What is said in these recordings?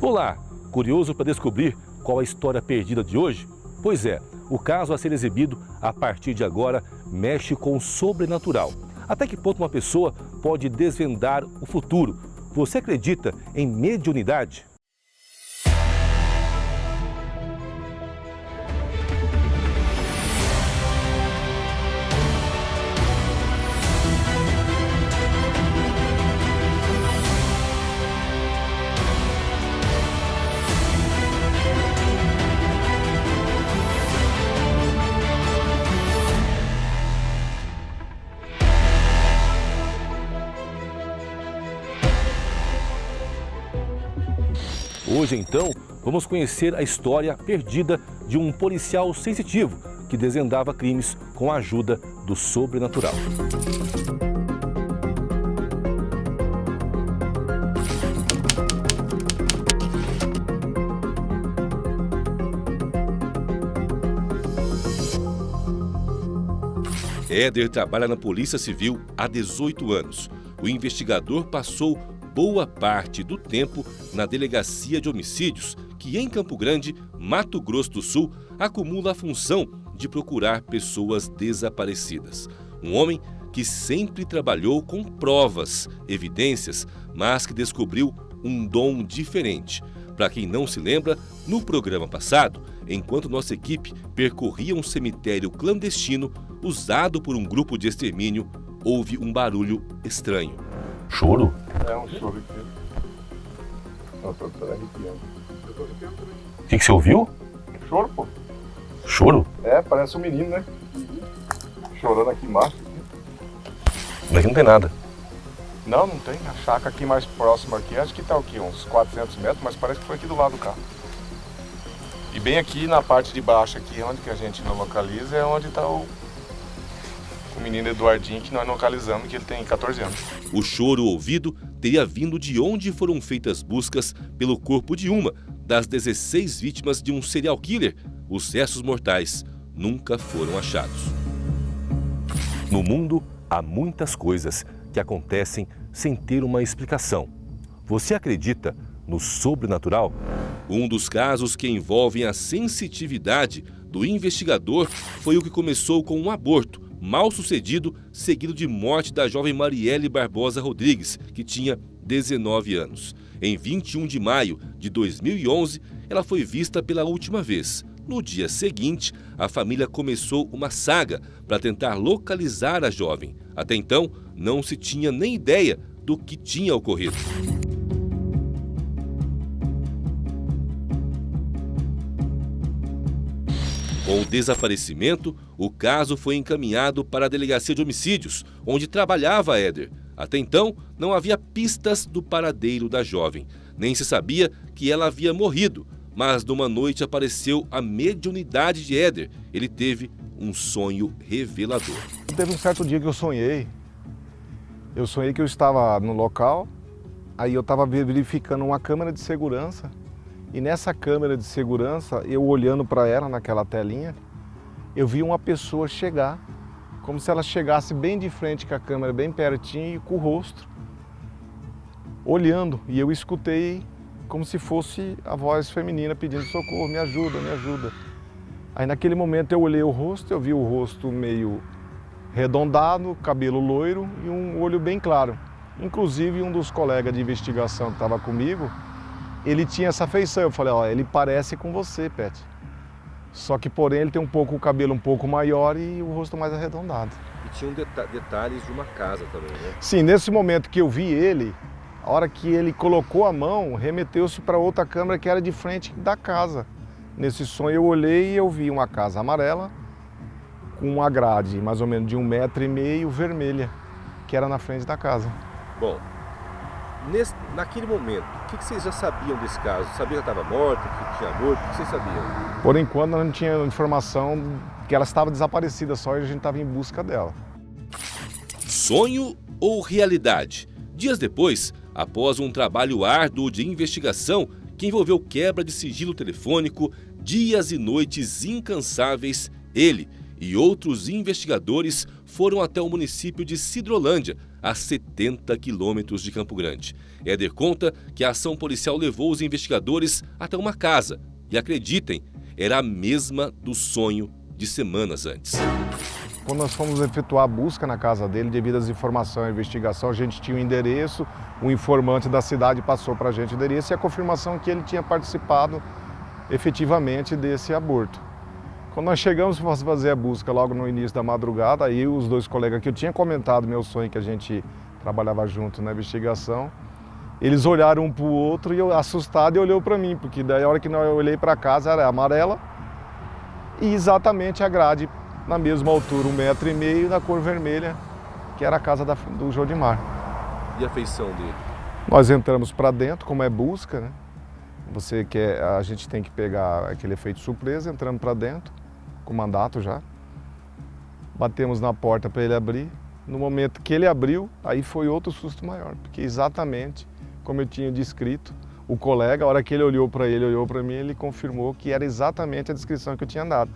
Olá, curioso para descobrir qual a história perdida de hoje? Pois é, o caso a ser exibido a partir de agora mexe com o sobrenatural. Até que ponto uma pessoa pode desvendar o futuro? Você acredita em mediunidade? Hoje, então, vamos conhecer a história perdida de um policial sensitivo que desvendava crimes com a ajuda do sobrenatural. Éder trabalha na Polícia Civil há 18 anos. O investigador passou boa parte do tempo na Delegacia de Homicídios, que em Campo Grande, Mato Grosso do Sul, acumula a função de procurar pessoas desaparecidas. Um homem que sempre trabalhou com provas, evidências, mas que descobriu um dom diferente. Para quem não se lembra, no programa passado, enquanto nossa equipe percorria um cemitério clandestino usado por um grupo de extermínio, houve um barulho estranho. Choro? É um choro aqui. Nossa, eu tô arrepiando. Eu tô arrepiando também. O que você ouviu? Choro, pô. Choro? É, parece um menino, né? Chorando aqui embaixo. Daqui não tem nada. Não, não tem. A chácara aqui mais próxima aqui, acho que tá o quê? Uns 400 metros, mas parece que foi aqui do lado do carro. E bem aqui na parte de baixo aqui, onde que a gente não localiza, é onde tá o menino Eduardinho, que nós localizamos, que ele tem 14 anos. O choro ouvido teria vindo de onde foram feitas buscas pelo corpo de uma das 16 vítimas de um serial killer. Os restos mortais nunca foram achados. No mundo, há muitas coisas que acontecem sem ter uma explicação. Você acredita no sobrenatural? Um dos casos que envolvem a sensitividade do investigador foi o que começou com um aborto mal sucedido, seguido de morte da jovem Marielle Barbosa Rodrigues, que tinha 19 anos. Em 21 de maio de 2011, ela foi vista pela última vez. No dia seguinte, a família começou uma saga para tentar localizar a jovem. Até então, não se tinha nem ideia do que tinha ocorrido. Com o desaparecimento, o caso foi encaminhado para a Delegacia de Homicídios, onde trabalhava Éder. Até então, não havia pistas do paradeiro da jovem. Nem se sabia que ela havia morrido. Mas numa noite apareceu a mediunidade de Éder. Ele teve um sonho revelador. Teve um certo dia que eu sonhei. Eu sonhei que eu estava no local, aí eu estava verificando uma câmera de segurança. E nessa câmera de segurança, eu olhando para ela naquela telinha, eu vi uma pessoa chegar, como se ela chegasse bem de frente com a câmera, bem pertinho e com o rosto, olhando. E eu escutei como se fosse a voz feminina pedindo socorro, me ajuda, me ajuda. Aí naquele momento eu olhei o rosto, eu vi o rosto meio arredondado, cabelo loiro e um olho bem claro. Inclusive um dos colegas de investigação que estava comigo, ele tinha essa feição. Eu falei, ó, ele parece com você, Pet. Só que, porém, ele tem o cabelo um pouco maior e o rosto mais arredondado. E tinham detalhes de uma casa também, né? Sim, nesse momento que eu vi ele, a hora que ele colocou a mão, remeteu-se para outra câmera que era de frente da casa. Nesse sonho eu olhei e eu vi uma casa amarela com uma grade mais ou menos de 1,5 m vermelha, que era na frente da casa. Bom, naquele momento, o que vocês já sabiam desse caso? Sabia que ela estava morta, que tinha morto? O que vocês sabiam? Por enquanto, nós não tínhamos informação que ela estava desaparecida, só a gente estava em busca dela. Sonho ou realidade? Dias depois, após um trabalho árduo de investigação que envolveu quebra de sigilo telefônico, dias e noites incansáveis, ele e outros investigadores foram até o município de Sidrolândia, a 70 quilômetros de Campo Grande. Éder conta que a ação policial levou os investigadores até uma casa e, acreditem, era a mesma do sonho de semanas antes. Quando nós fomos efetuar a busca na casa dele, devido às informações, à investigação, a gente tinha o endereço, o informante da cidade passou para a gente o endereço e a confirmação que ele tinha participado efetivamente desse aborto. Quando nós chegamos para fazer a busca logo no início da madrugada, aí os dois colegas que eu tinha comentado meu sonho, que a gente trabalhava junto na investigação, eles olharam um para o outro e eu, assustado, e olhou para mim, porque daí a hora que eu olhei para casa era amarela e exatamente a grade na mesma altura, 1,5 m, da cor vermelha, que era a casa do Jodimar. E a feição dele? Nós entramos para dentro, como é busca, né? A gente tem que pegar aquele efeito surpresa, entramos para dentro, com mandato já. Batemos na porta para ele abrir. No momento que ele abriu, aí foi outro susto maior, porque exatamente como eu tinha descrito, o colega, a hora que ele olhou para mim, ele confirmou que era exatamente a descrição que eu tinha dado.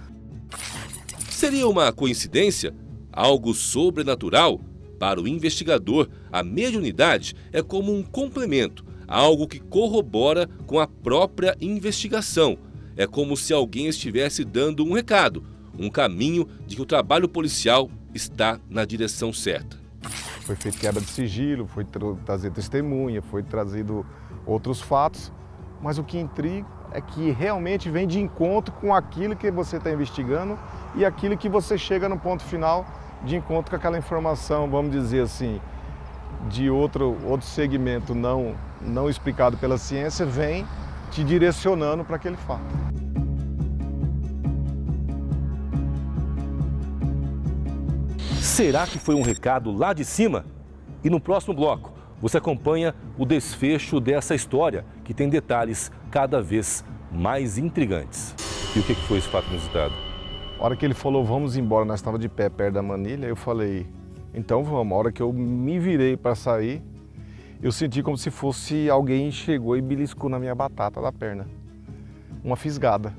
Seria uma coincidência? Algo sobrenatural? Para o investigador, a mediunidade é como um complemento, algo que corrobora com a própria investigação. É como se alguém estivesse dando um recado, um caminho de que o trabalho policial está na direção certa. Foi feito quebra de sigilo, foi trazido testemunha, foi trazido outros fatos, mas o que intriga é que realmente vem de encontro com aquilo que você está investigando e aquilo que você chega no ponto final de encontro com aquela informação, vamos dizer assim, de outro segmento não explicado pela ciência, vem te direcionando para aquele fato. Será que foi um recado lá de cima? E no próximo bloco, você acompanha o desfecho dessa história, que tem detalhes cada vez mais intrigantes. E o que foi esse fato inusitado? A hora que ele falou, vamos embora, nós estávamos de pé perto da manilha, eu falei, então vamos. A hora que eu me virei para sair, eu senti como se fosse alguém chegou e beliscou na minha batata da perna. Uma fisgada.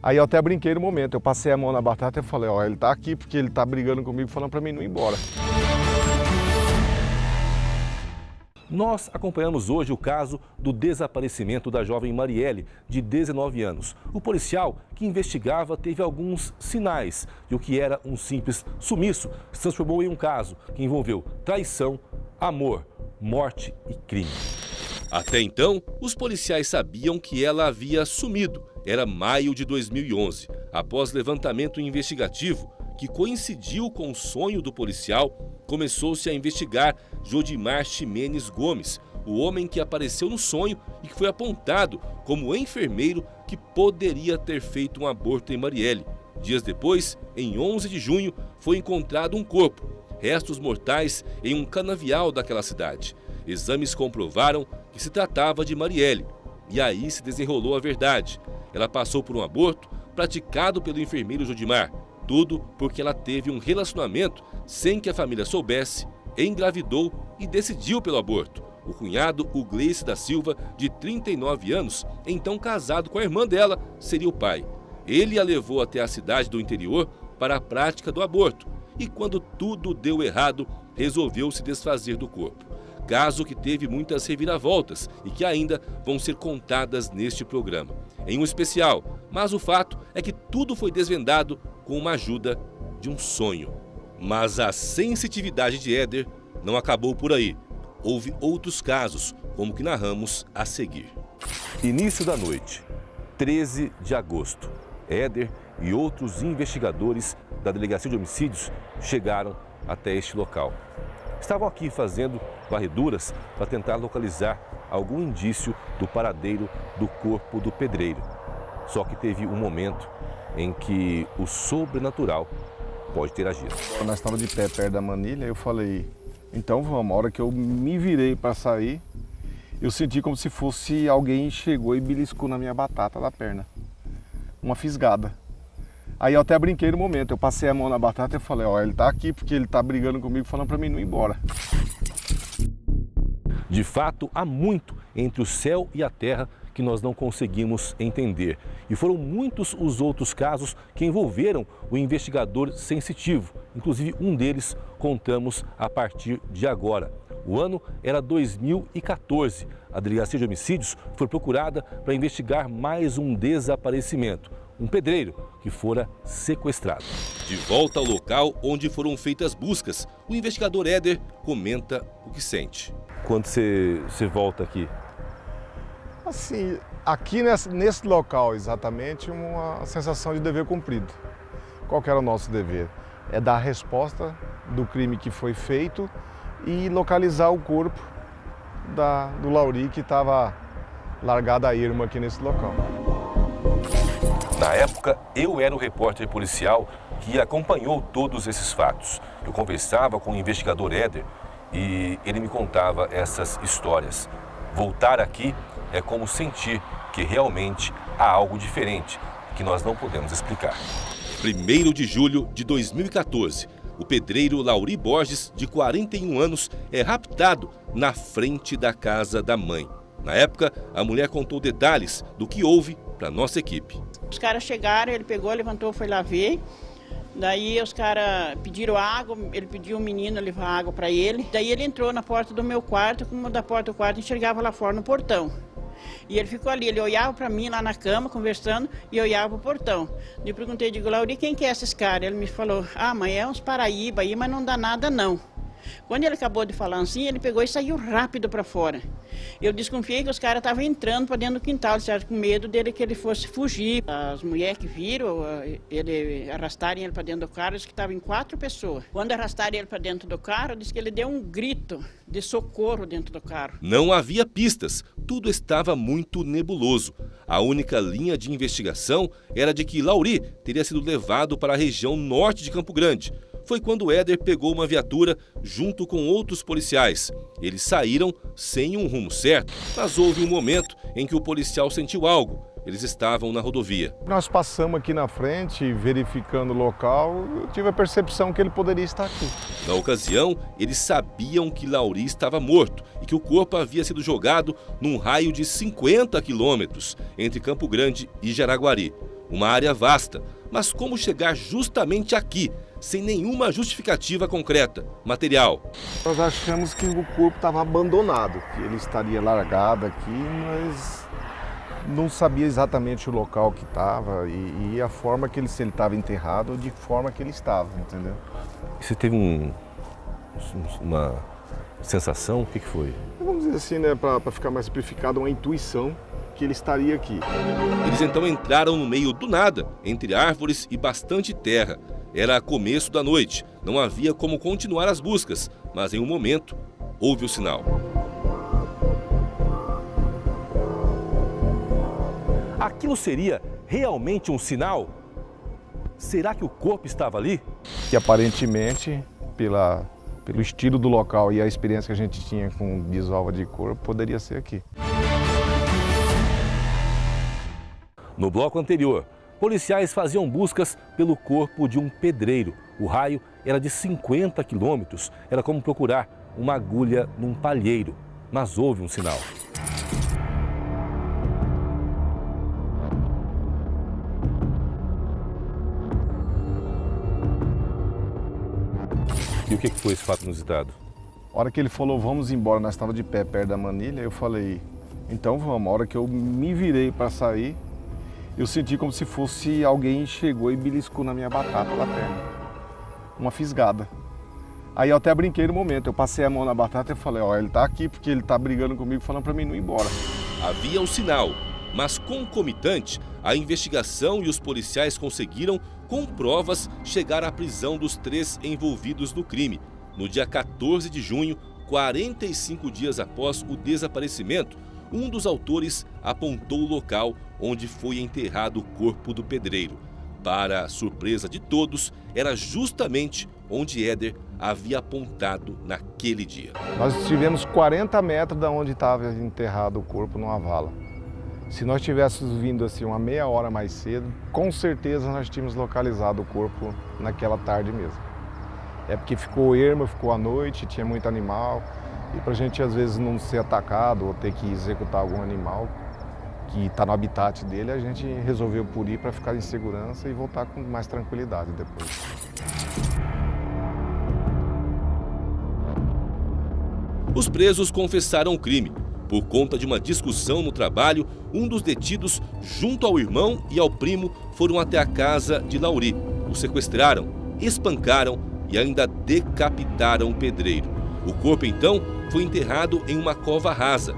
Aí eu até brinquei no momento, eu passei a mão na batata e falei, ó, ele tá aqui porque ele tá brigando comigo, falando para mim não ir embora. Nós acompanhamos hoje o caso do desaparecimento da jovem Marielle, de 19 anos. O policial que investigava teve alguns sinais de o que era um simples sumiço se transformou em um caso que envolveu traição, amor, morte e crime. Até então, os policiais sabiam que ela havia sumido. Era maio de 2011, após levantamento investigativo que coincidiu com o sonho do policial, começou-se a investigar Jodimar Ximenes Gomes, o homem que apareceu no sonho e que foi apontado como enfermeiro que poderia ter feito um aborto em Marielle. Dias depois, em 11 de junho, foi encontrado um corpo, restos mortais em um canavial daquela cidade. Exames comprovaram que se tratava de Marielle. E aí se desenrolou a verdade. Ela passou por um aborto praticado pelo enfermeiro Jodimar. Tudo porque ela teve um relacionamento sem que a família soubesse, engravidou e decidiu pelo aborto. O cunhado, o Gleice da Silva, de 39 anos, então casado com a irmã dela, seria o pai. Ele a levou até a cidade do interior para a prática do aborto. E quando tudo deu errado, resolveu se desfazer do corpo. Caso que teve muitas reviravoltas e que ainda vão ser contadas neste programa, em um especial. Mas o fato é que tudo foi desvendado com uma ajuda de um sonho. Mas a sensitividade de Éder não acabou por aí. Houve outros casos, como o que narramos a seguir. Início da noite, 13 de agosto. Éder e outros investigadores da Delegacia de Homicídios chegaram até este local. Estavam aqui fazendo varreduras para tentar localizar algum indício do paradeiro do corpo do pedreiro. Só que teve um momento em que o sobrenatural pode ter agido. Nós estávamos de pé perto da manilha, eu falei, então vamos. A hora que eu me virei para sair, eu senti como se fosse alguém chegou e beliscou na minha batata da perna. Uma fisgada. Aí eu até brinquei no momento, eu passei a mão na batata e falei, ó, ele tá aqui porque ele tá brigando comigo, falando para mim não ir embora. De fato, há muito entre o céu e a terra que nós não conseguimos entender. E foram muitos os outros casos que envolveram o investigador sensitivo. Inclusive, um deles contamos a partir de agora. O ano era 2014. A Delegacia de Homicídios foi procurada para investigar mais um desaparecimento. Um pedreiro que fora sequestrado. De volta ao local onde foram feitas buscas, o investigador Éder comenta o que sente. Quando você volta aqui? Assim, aqui nesse local exatamente, uma sensação de dever cumprido. Qual que era o nosso dever? É dar a resposta do crime que foi feito e localizar o corpo do Lauri, que estava largado a erma aqui nesse local. Na época, eu era o repórter policial que acompanhou todos esses fatos. Eu conversava com o investigador Éder e ele me contava essas histórias. Voltar aqui é como sentir que realmente há algo diferente, que nós não podemos explicar. 1º de julho de 2014, o pedreiro Lauri Borges, de 41 anos, é raptado na frente da casa da mãe. Na época, a mulher contou detalhes do que houve para nossa equipe. Os caras chegaram, ele pegou, levantou, foi lá ver. Daí os caras pediram água, ele pediu o menino levar água para ele. Daí ele entrou na porta do meu quarto, como da porta do quarto enxergava lá fora no portão. E ele ficou ali, ele olhava para mim lá na cama, conversando, e olhava para o portão. Eu perguntei, digo, Lauri, quem que é esses caras? Ele me falou, mãe, é uns paraíba aí, mas não dá nada não. Quando ele acabou de falar assim, ele pegou e saiu rápido para fora. Eu desconfiei que os caras estavam entrando para dentro do quintal, com medo dele que ele fosse fugir. As mulheres que viram ele arrastarem ele para dentro do carro, disse que estavam em 4 pessoas. Quando arrastaram ele para dentro do carro, disse que ele deu um grito de socorro dentro do carro. Não havia pistas, tudo estava muito nebuloso. A única linha de investigação era de que Lauri teria sido levado para a região norte de Campo Grande. Foi quando Éder pegou uma viatura junto com outros policiais. Eles saíram sem um rumo certo, mas houve um momento em que o policial sentiu algo. Eles estavam na rodovia. Nós passamos aqui na frente, verificando o local, eu tive a percepção que ele poderia estar aqui. Na ocasião, eles sabiam que Lauri estava morto e que o corpo havia sido jogado num raio de 50 quilômetros entre Campo Grande e Jaraguari. Uma área vasta, mas como chegar justamente aqui, sem nenhuma justificativa concreta, material? Nós achamos que o corpo estava abandonado, que ele estaria largado aqui, mas não sabia exatamente o local que estava e a forma que se ele estava enterrado, de forma que ele estava, entendeu? Você teve uma sensação? O que foi? Vamos dizer assim, né, para ficar mais simplificado, uma intuição que ele estaria aqui. Eles então entraram no meio do nada, entre árvores e bastante terra. Era começo da noite, não havia como continuar as buscas, mas em um momento houve o sinal. Aquilo seria realmente um sinal? Será que o corpo estava ali? Que aparentemente, pelo estilo do local e a experiência que a gente tinha com desova de corpo, poderia ser aqui. No bloco anterior, policiais faziam buscas pelo corpo de um pedreiro. O raio era de 50 quilômetros. Era como procurar uma agulha num palheiro. Mas houve um sinal. E o que foi esse fato inusitado? A hora que ele falou, vamos embora, nós estávamos de pé perto da manilha, eu falei, então vamos. A hora que eu me virei para sair, eu senti como se fosse alguém chegou e beliscou na minha batata da perna. Uma fisgada. Aí eu até brinquei no momento, eu passei a mão na batata e falei, ele tá aqui porque ele tá brigando comigo, falando para mim não ir embora. Havia um sinal, mas concomitante, a investigação e os policiais conseguiram, com provas, chegar à prisão dos 3 envolvidos no crime. No dia 14 de junho, 45 dias após o desaparecimento, um dos autores apontou o local onde foi enterrado o corpo do pedreiro. Para a surpresa de todos, era justamente onde Éder havia apontado naquele dia. Nós estivemos 40 metros de onde estava enterrado o corpo numa vala. Se nós tivéssemos vindo assim uma meia hora mais cedo, com certeza nós tínhamos localizado o corpo naquela tarde mesmo. É porque ficou erma, ficou à noite, tinha muito animal. E para a gente às vezes não ser atacado ou ter que executar algum animal, que está no habitat dele, a gente resolveu punir para ficar em segurança e voltar com mais tranquilidade depois. Os presos confessaram o crime. Por conta de uma discussão no trabalho, um dos detidos, junto ao irmão e ao primo, foram até a casa de Lauri. O sequestraram, espancaram e ainda decapitaram o pedreiro. O corpo, então, foi enterrado em uma cova rasa.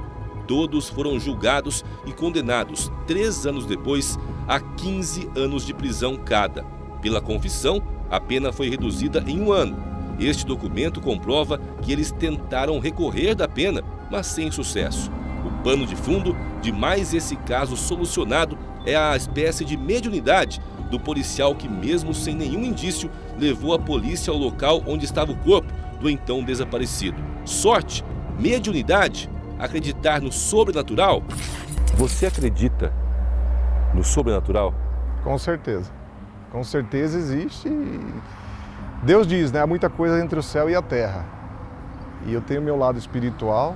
Todos foram julgados e condenados, 3 anos depois, a 15 anos de prisão cada. Pela confissão, a pena foi reduzida em 1 ano. Este documento comprova que eles tentaram recorrer da pena, mas sem sucesso. O pano de fundo de mais esse caso solucionado é a espécie de mediunidade do policial que, mesmo sem nenhum indício, levou a polícia ao local onde estava o corpo do então desaparecido. Sorte, mediunidade, acreditar no sobrenatural? Você acredita no sobrenatural? Com certeza existe. Deus diz, né? Há muita coisa entre o céu e a terra. E eu tenho meu lado espiritual,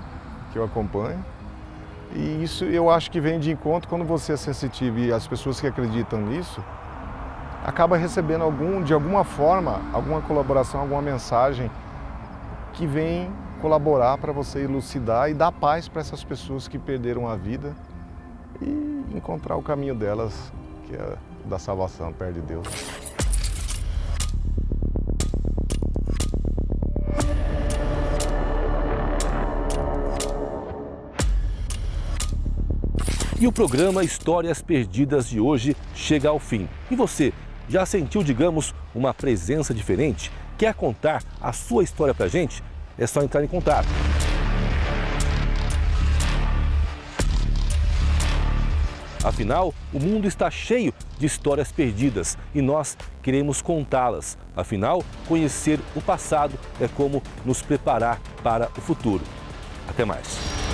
que eu acompanho. E isso eu acho que vem de encontro quando você é sensitivo e as pessoas que acreditam nisso acabam recebendo de alguma forma, alguma colaboração, alguma mensagem que vem colaborar para você elucidar e dar paz para essas pessoas que perderam a vida e encontrar o caminho delas, que é da salvação, perto de Deus. E o programa Histórias Perdidas de hoje chega ao fim. E você, já sentiu, digamos, uma presença diferente? Quer contar a sua história pra gente? É só entrar em contato. Afinal, o mundo está cheio de histórias perdidas e nós queremos contá-las. Afinal, conhecer o passado é como nos preparar para o futuro. Até mais.